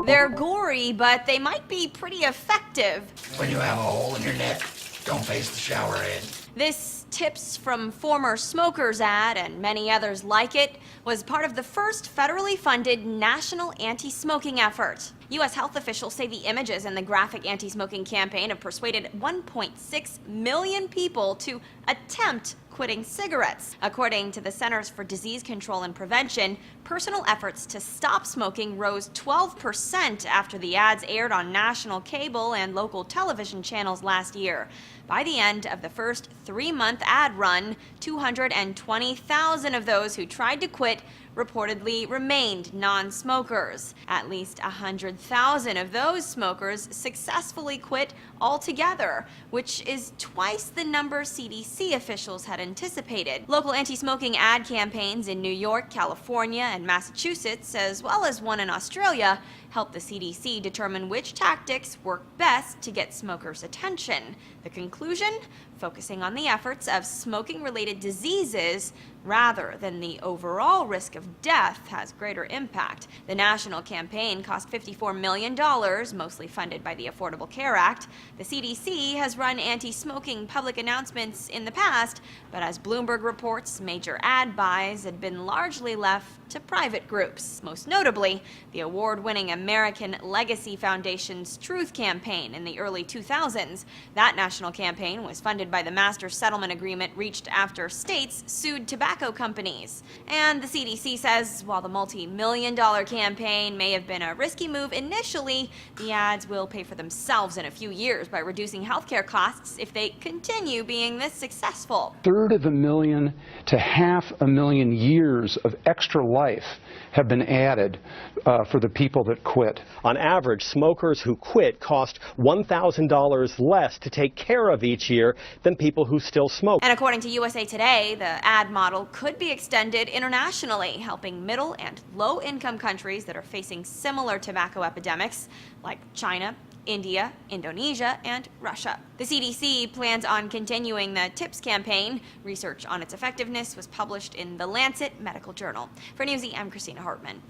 They're gory, but they might be pretty effective. When you have a hole in your neck, don't face the shower head. This Tips from Former Smokers ad, and many others like it, was part of the first federally funded national anti-smoking effort. U.S. health officials say the images in the graphic anti-smoking campaign have persuaded 1.6 million people to attempt quitting cigarettes. According to the Centers for Disease Control and Prevention, personal efforts to stop smoking rose 12% after the ads aired on national cable and local television channels last year. By the end of the first 3-month ad run, 220,000 of those who tried to quit reportedly remained non-smokers. At least 100,000 of those smokers successfully quit altogether, which is twice the number CDC officials had anticipated. Local anti-smoking ad campaigns in New York, California, and Massachusetts, as well as one in Australia, helped the CDC determine which tactics work best to get smokers' attention. The conclusion? Focusing on the efforts of smoking-related diseases rather than the overall risk of death has greater impact. The national campaign cost $54 million, mostly funded by the Affordable Care Act. The CDC has run anti-smoking public announcements in the past, but as Bloomberg reports, major ad buys had been largely left to private groups, most notably the award-winning American Legacy Foundation's Truth Campaign in the early 2000s. That national campaign was funded by the master settlement agreement reached after states sued tobacco companies. And the CDC says while the multi-million-dollar campaign may have been a risky move initially, the ads will pay for themselves in a few years by reducing healthcare costs if they continue being this successful. 1/3 to 500,000 years of extra life have been added for the people that quit. On average, smokers who quit cost $1,000 less to take care of each year than people who still smoke. And according to USA Today, the ad model could be extended internationally, helping middle and low-income countries that are facing similar tobacco epidemics like China, India, Indonesia, and Russia. The CDC plans on continuing the TIPS campaign. Research on its effectiveness was published in The Lancet Medical Journal. For Newsy, I'm Christina Hartman.